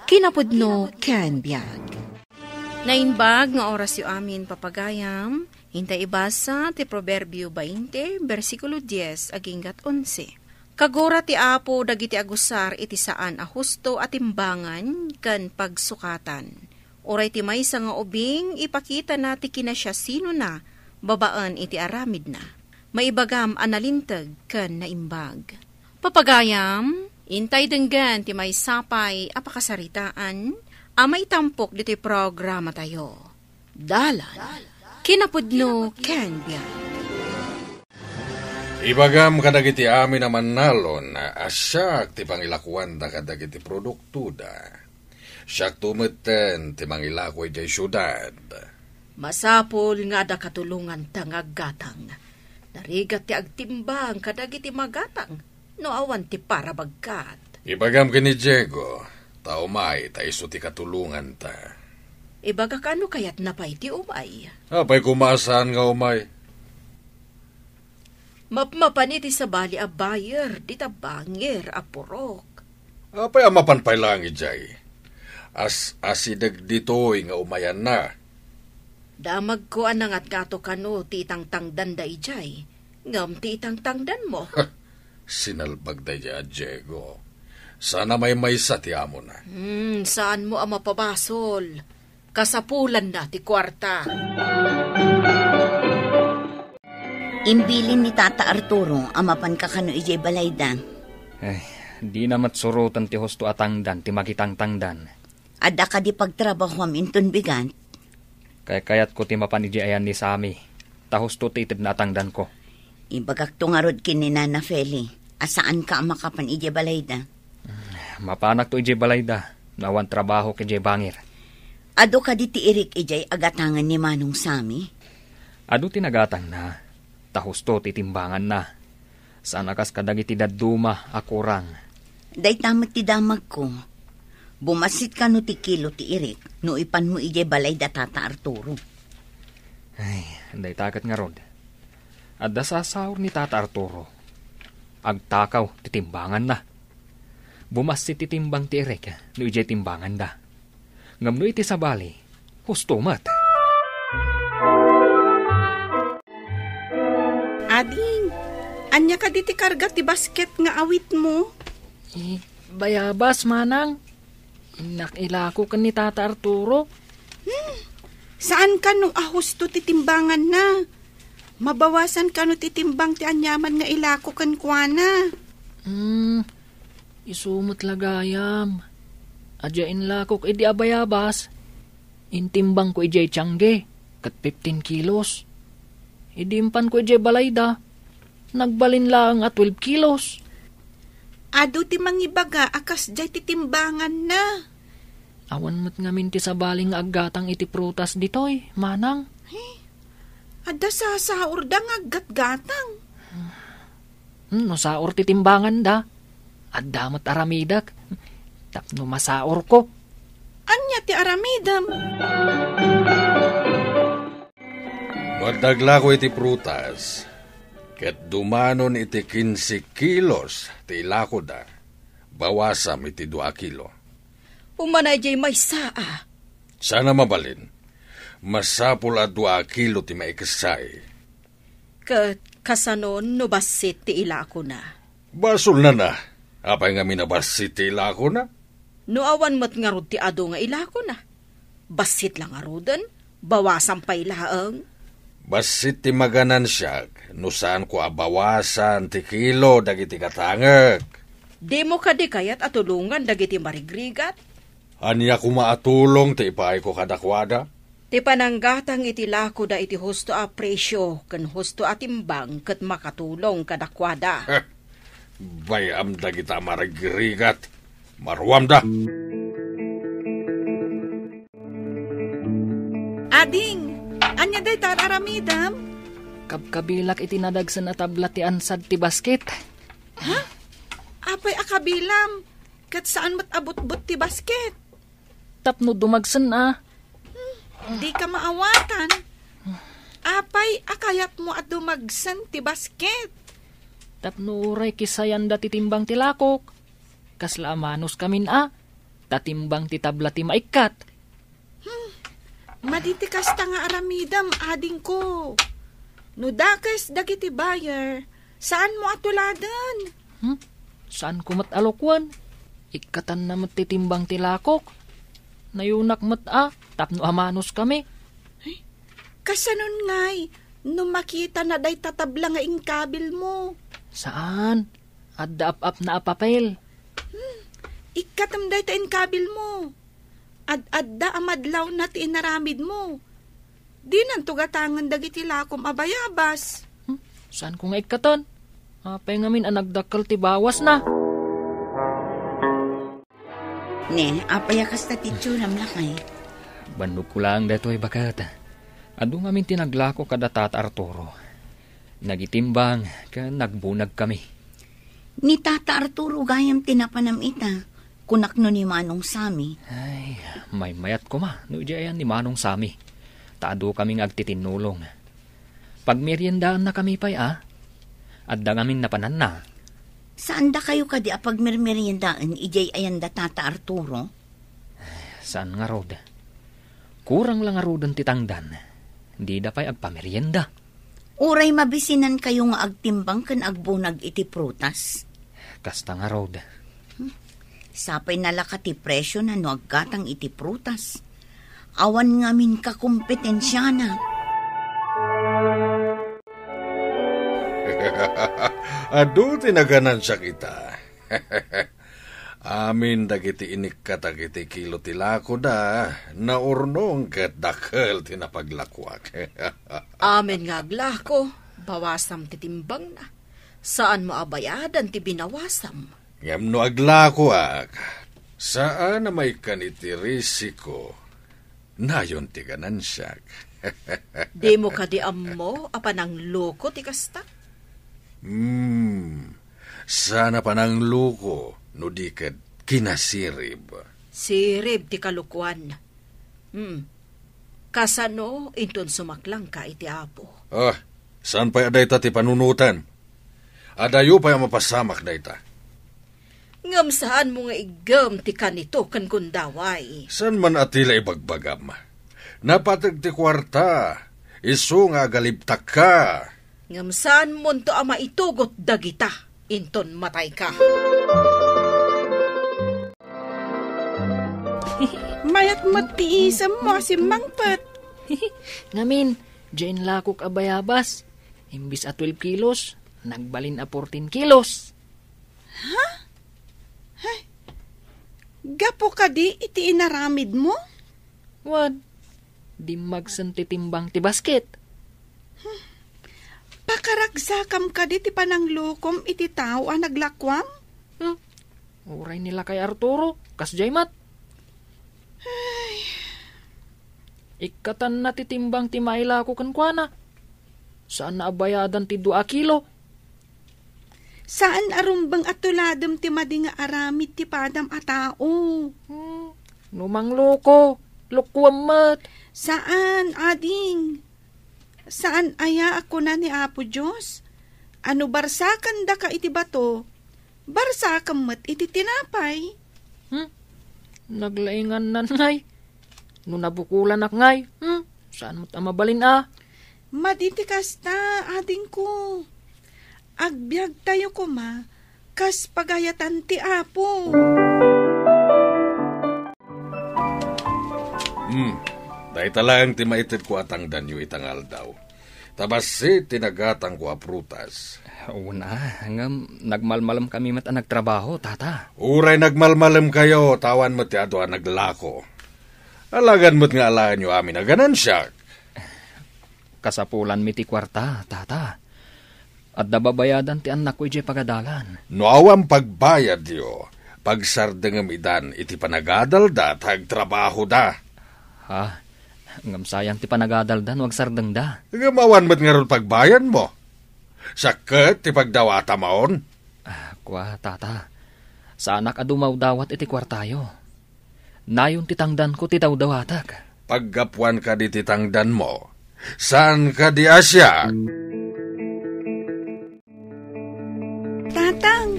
Kinapudno ken biag. Nainbag nga oras yu amin papagayam, hintay ibasa ti Proverbio 20, versikulo 10, aginggat 11. Kagura ti Apo dagiti agusar iti saan a husto at timbangan kan pagsukatan. Oray ti maysa nga ubing ipakita na ti kinasya sino na, babaan iti aramid na. Maibagam analintag kan naimbag. Papagayam, intay denggan ti may sapay apakasaritaan, amay tampok dito programa tayo. Dalan, kinapudno ken biag. Ibagam kadagiti amin naman nalon na asyak ti pangilakuan da kadagiti produkto da. Siyak tumeten ti mangilakoy di syudad. Masapol nga da katulungan tangaggatang. Narigat ti agtimbang kadagiti magatang. No awan ti para bagkat. Ibagam kini Diego, tao may ta iso ti katulungan ta. Ibaga kano kayat napay ti umay. Apay kumasaan nga umay. Mapmapaniti sa bali a bayer, di ta bangir a purok. Apay amapan pay lang ijay. Asidag ditoy nga umayan na. Damag ko anangat kato kano ti itang-tangdan da ijay. Ngam ti itang-tangdan mo. Sinalbag da ya, Diego. Sana may sa ti amo na. Saan mo ang mapabasol? Kasapulan na ti kwarta. Imbilin ni Tata Arturo, amapan ka kano ijay balayda. Di na matsurutan ti husto atangdan, ti makitang-tangdan. Ada ka di pagtrabaho aminton bigan. Kayat ko ti mapan ijay ayan ni Sami. Ta husto ti itid na atangdan ko. Ibagak tungarod kini Nana Feli. Asaan ka makapan ijay balayda? Mapanak to ijay balayda. Nawan trabaho ki ijay bangir. Ado ka di ti irik ijay agatangan ni Manong Sami? Ado tinagatang na. Tahusto titimbangan na. Sana kas kadagiti daduma akurang. Day tamat ti damag ko. Bumasit ka no ti kilo ti irik, no ipan mo ijay balay da Tata Arturo. Day takat nga rod. At dasasaur ni Tata Arturo. Agtakaw titimbangan na. Bumasit titimbang ti irik, no ijay timbangan da. Ngam no iti sabali, husto mat. Ading, anya ka diti karga ti basket nga awit mo? Bayabas, manang. Nakilako ka ni Tata Arturo. Saan ka nung ahusto titimbangan na? Mabawasan ka no titimbang ti anyaman nga ilako kan kuana. Isumot lagayam. Adyain lakok edi abayabas. Intimbang ko ijay tiyangge, kat 15 kilos. Idimpan ko ijay balayda. Nagbalin lang at 12 kilos. Ado ti mangibaga akas jay titimbangan na. Awan mo't ngamin ti sabaling aggatang iti prutas ditoy, manang. Ada sa saur da nga aggat-gatang. No saor ti timbangan da. Adda mo't aramidak. Tapno masaor ko. Anya ti aramidam? Magdagla ko iti prutas. Ket dumanon iti 15 kilos ti ilako da. Bawasam iti 2 kilo. Umanay jay may saa. Sana mabalin. Masapul at 2 kilo ti maikasay. Kasanon no basit ti ilako na. Basol na. Apay nga minabasit ti ilako na. No awan mat nga rod ti ado nga ilako na. Basit lang arudan. Bawasan pa ilaang. Basit ti maganan siya, no saan ko abawasan ti kilo dagiti katangag. Di mo ka di kayat atulungan dagiti marigrigat? Anya ko maatulong ti ipaay ko kadakwada? Ti pananggatang iti lako da iti husto a presyo, kan husto a timbang kat makatulong kadakwada. Bayam dagita marigrigat, maruam da. Ading, anya day tararamidam? Kabkabilak iti nadagsan na tabla ti ansad ti basket. Ha? Apay akabilam, kat saan mat abot-bot ti basket? Tapno dumagsan na. Di ka maawatan. Apay akayat mo at dumagsan ti basket. Tapno uray kisayan da titimbang ti lakok. Kasla amanos kamin Tatimbang ti tabla ti maikat. Maditikas ta nga aramidam, ading ko. No dakes dagiti buyer, saan mo atuladan? Saan ko matalokwan? Ikatan na matitimbang ti lakok. Nayunak tapno amanos kami. Kasanon ngay, no makita na day tatabla nga ingkabil mo. Saan? Adda ap na apapel. Ikatam day ta ingkabil mo. Adda amadlaw na ti inaramid mo. Di nang tugatangan dagiti lakom abayabas. Saan ko nga ikatan? Apay ngamin ang nagdakkel ti bawas na. Ne, apayakas ta titsuram lakay. Bandog ko lang dato'y bakat. Ado ngamin tinaglako kada Tata Arturo. Nagitimbang ka nagbunag kami. Ni Tata Arturo gayam tinapanam ita. Kunak no ni Manong Sami. Ay, may mayat ko ma. No ayan ni Manong Sami. Taado kaming agtitinulong. Pag meriendaan na kami pa'y at da ngamin napanan na. Saan da kayo kadi apag meriendaan ijay ayan da Tata Arturo? Saan nga rod? Kurang lang nga rodan titangdan. Di da pa'y agpamerienda. Uray mabisinan kayo nga agtimbang kan agbunag iti prutas. Kasta nga rod. Sapay nalaka ti presyo na no aggatang iti prutas. Awan ngamin kakumpetensya na. Adu tinaganan siya kita. Amin dagiti inikkat agiti kilo tilako da, naurnong kat dakal tinapaglakwak. Amen nga aglako, bawasam titimbang na. Saan mo abayadan ti binawasam? Ngam no aglakwak, saan na may kaniti risiko, nayon ti ganansyak. Di mo kadi ammo, apanang loko ti kasta? Sana pa ng luko, no di kad kinasirib. Sirib ti kalukuan. Kasano, inton sumaklang ka iti apo. Saan pa aday ta ti panunutan? Adayo pa yung mapasamak na ita. Ngam saan mo nga igam ti kanito kan kundaway? San man atila ibagbagam? Napatag ti kwarta, iso nga galibtak ka. Ngam saan mo to ama itugot dagita, inton matay ka. Mayat matiisam mo si Mangpat. Ngamin, dyan lakok abayabas. Imbis a 12 kilos, nagbalin a 14 kilos. Gapo ka di iti inaramid mo? Wan, di magsan titimbang ti basket. Pakaragsakam ka di ti pananglukom iti tao ang naglakwam? Uray nila kay Arturo, kas jaymat. Ikatan na titimbang ti maila ko kankwana. Saan na abayadan ti 2 kilo? Saan arumbang atuladam ti madi nga aramid ti padam a tao? Numang loko, lukwammat. Saan, ading? Saan aya ako na ni Apo Diyos? Ano barsakan da ka iti bato? Barsakan mat iti tinapay. Naglaingan na ngay. No nabukulan ak ngay. Saan mo't amabalin Maditi kasta, ading ko. Agbyag tayo ko ma, kas pagayatan ti Apo. Dahi talang ti maitid ko atang danyo itangal daw. Tabasi tinagatang ko a prutas. Una, hanggang nagmalmalam kami mat nagtrabaho, Tata. Uray nagmalmalam kayo, tawan mo ti ado naglako. Alagan mo't nga alaan nyo amin na ganansyak. Kasapulan mi ti kwarta, Tata. At dababayadan ti anak ko iti pagadalan. No awang pagbayad yo, pagsardengam idan iti panagadal da, tagtrabaho da. Ngam sayang ti panagadaldan, wag sardeng da. Gamawan mo't nga ron pagbayad mo. Sakit ti pagdawata maon. Kwa, Tata. Sa anak adumaw dawat iti kwartayo. Nayon titangdan ko ti dawdawatak. Paggapuan ka di titangdan mo, saan ka di asya? Tatang,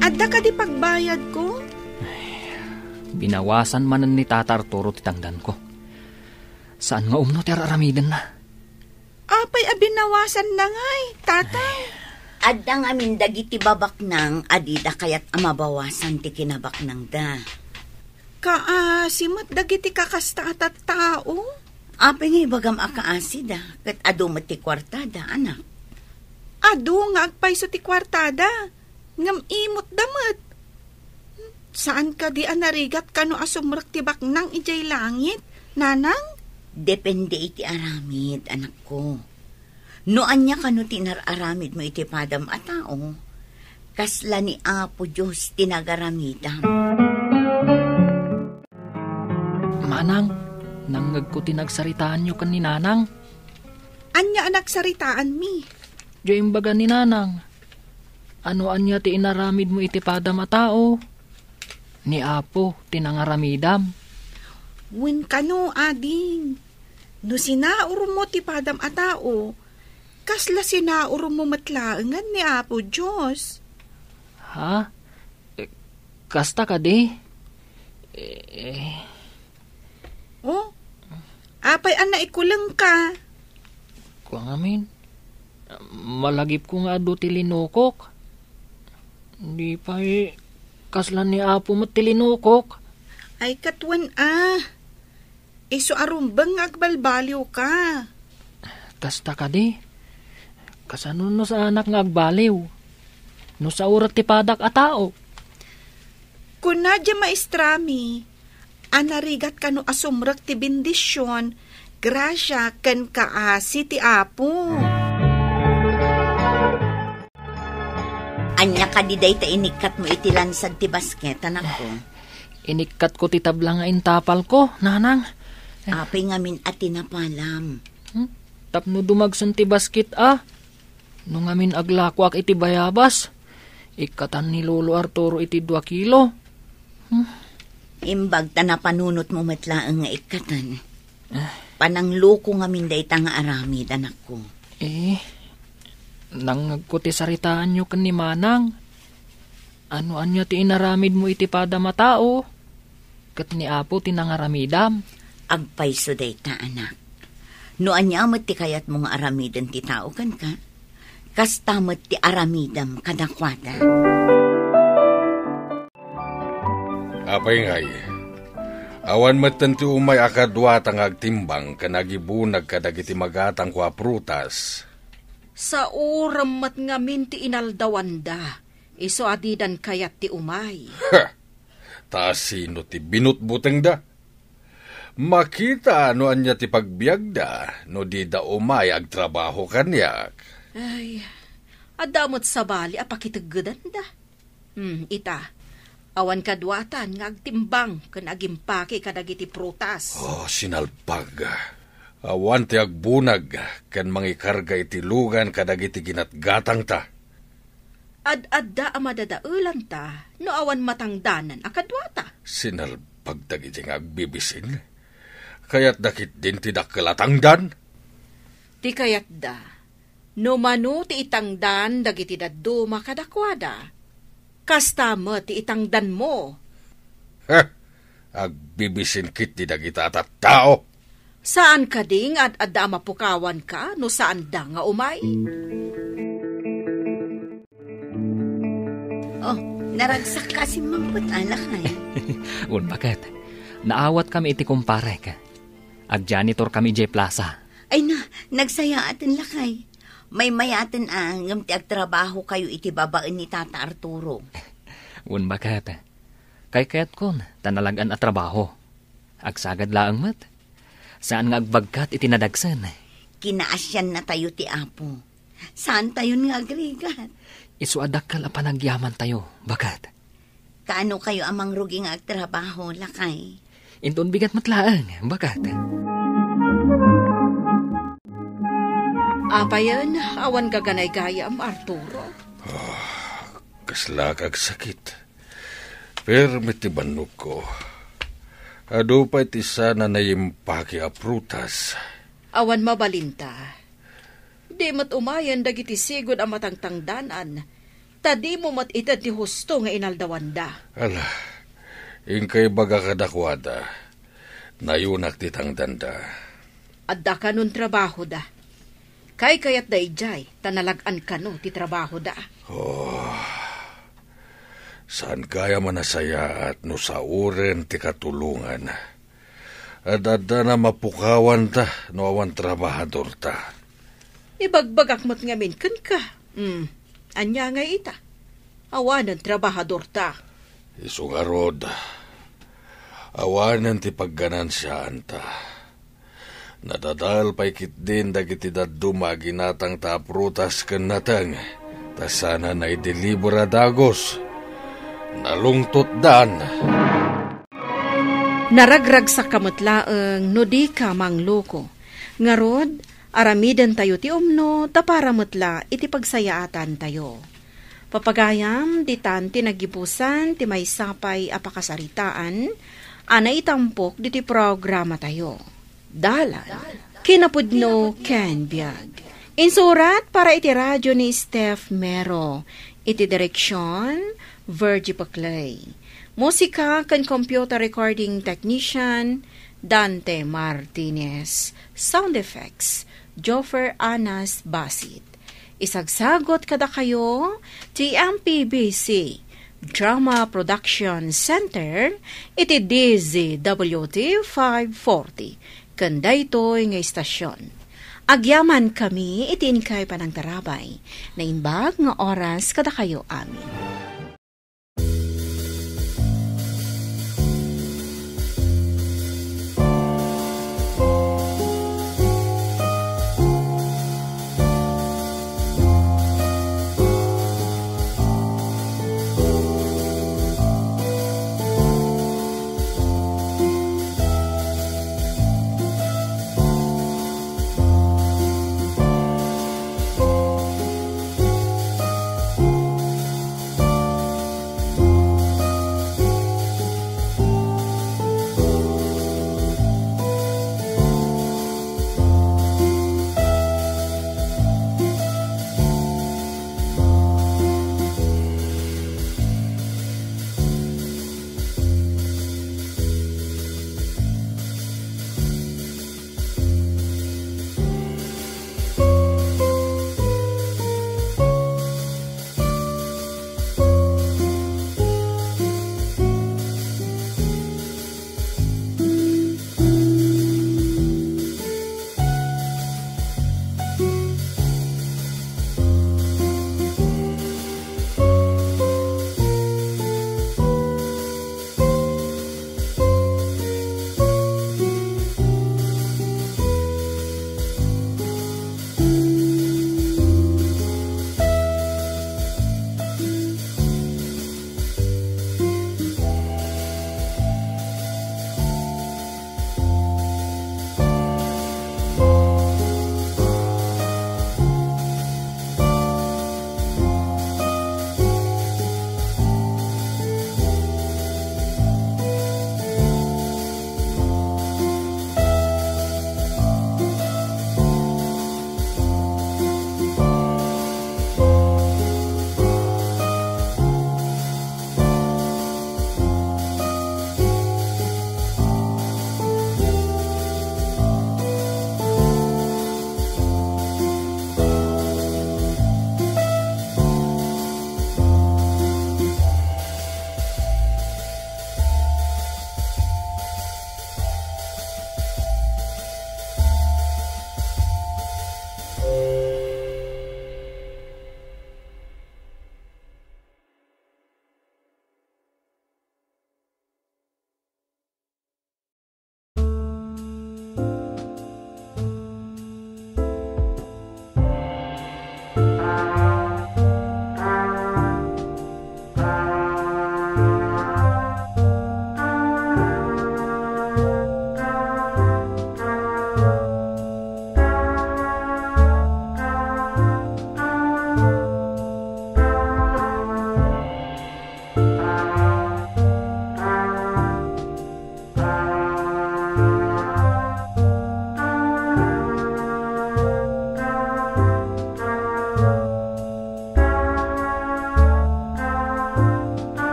adda ka di pagbayad ko? Binawasan manan ni Tata Arturo ti tangdan ko. Saan nga umno ti araramidan na? Apay abinawasan na ngay, tatay. Adda amin dagiti babaknang adida kayat amabawasan ti kinabaknang da. Simot dagiti kakasta at tao. Apay nga ibagam akaasida kat ado ti kwartada, anak. Ado nga agpayso ti kwartada. Ngam imot damat. Saan ka di anarigat kano asumrak ti baknang ijay langit, nanang? Depende iti aramid, anak ko. Noan niya kano tinararamid mo iti padam a tao, kasla ni Apo Diyos tinagaramidam. Manang, nanggag ko tinagsaritaan nyo kan ni Nanang. Anya anak saritaan mi? Diyo imbaga ni Nanang. Ano anya ti inaramid mo iti padam a tao? Ni Apo tinangaramidam. Wen kano ading. No sinauro mo ti padam a tao, kasla sinauro mo matlaengan ni Apo Diyos. Ha? Kasta ka di? Oh, apay ana ikulang ka. Kung amin, malagip ko nga do tilinukok. Di pa kaslan ni Apo mo tilinukok. Ay katwan iso arumbang agbalbaliw ka. Kasta ka di? Kasano no sa anak nga agbaliw? No sa urat ti padak a tao? Kung nadya maestrami, anarigat ka no asumrak ti bendisyon, grasya ken kaasi ti Apo. Anya ka di day ta inikat mo iti lansad ti basket, anak ko. Inikat ko ti tabla nga intapal ko, Nanang. Apay ngamin at tinapalam. Tapno dumagsan ti basket no ngamin aglako ak iti bayabas. Ikatan ni Lolo Arturo iti 2 kilo. Imbag ta na panunot mo matlaang nga ikatan. Panangluko ngamin day ta nga aramid, anak ko. Nangag ko ti saritaan nyo kan ni Manang. Ano anya ti inaramid mo iti pada matao? Kat ni Apo tinangaramidam. Agpayso day ta, anak. No anya amat ti kayat mong aramidan ti tao kan ka, kastamat ti aramidam kadakwada. Apay ngay, awan matan ti umay akadwa tang agtimbang kanagibunag kadagiti magatang kwa prutas. Sa uram mat ngamin ti inaldawanda, iso adidan kayat ti umay. Taas sino ti binutbuteng da? Makita no anya ti pagbiag da, no di da umay agtrabaho kanyak. Ay, adamot sa bali apakitaggadan da. Ita, awan kadwatan nga agtimbang kan agimpake kadagiti prutas. Sinalpag. Awan ti agbunag kan mangikarga iti lugan kadagiti ginatgatang ta. Ad-adda amadadaulan ta, no awan matangdanan akadwata. Sinalpag dagiti nga agbibisin. Kaya't dakit din ti dakkelatangdan. Ti kayat da, no mano ti itangdan dagiti daddo makadakwada. Kastama ti itangdan mo. Agbibisin kit ti dagita at tao. Saan ka ding ad-adda mapukawan ka no saan da nga umay? Naragsak kasi mamput alak ay. Bakit? Naawat kami iti kumpare ka. Ag-janitor kami J Plaza. Ay nagsaya atin lakay. May mayatin ngam ti agtrabaho kayo iti babaan ni Tata Arturo. Bakit? Kay kayat kon, tanalagan at trabaho. Agsagad laang mat. Saan nga agbagkat iti nadagsan? Kinaasyan na tayo ti Apo. Saan tayo nga agrigat? Isuadakal a panagyaman tayo. Bakit? Kaano kayo amang rugi nga agtrabaho, lakay? Inton bigat matlaang. Bakit? Apayan, awan gaganay-gaya am Arturo. Kaslakag sakit. Permiti banok ko. Ado pa iti sana na impake a prutas. Awan mabalinta. Di mat umayan dagiti sigod ang matangtangdanan. Tadi mo mat itad ti husto nga inaldawanda. Ala, Ingkay baga kadakwada, nayunak titang danda. Adda ka nun trabaho da. Kay kayat da ijay, tanalagan ka no ti trabaho da. Saan kaya manasaya at no sa uren ti katulungan. At adda na mapukawan ta no awan trabahador ta. Ibagbagak mo't ngamin kan ka. Anya nga ita. Awanan trabahador ta. Isugarod. Awanan ti pagganansiyaan ta. Nadadal pa'y kitdin dagiti daduma ginatang ta prutas ken natang. Ta sana na idelibera dagos. Nalungtot dan. Naragrag sa kamutlaeng no di ka mangloko. Ngarod, aramidan tayo ti umno taparamutla iti pagsayaatan tayo. Papagayam, di tanti nagibusan ti may sapay apakasaritaan, ana itampok di ti programa tayo. Dalan, kinapudno Ken Biag. Insurat para iti radyo ni Steph Mero, iti direksyon, Virgie Paclay. Musika kan computer recording technician, Dante Martinez. Sound effects, Joffer Anas Basit. Isagsagot kada kayo, TMPBC, Drama Production Center, iti DZWT 540. Kanda ito'y nga istasyon. Agyaman kami, iti inkay panang tarabay, na imbag nga oras kada kayo amin.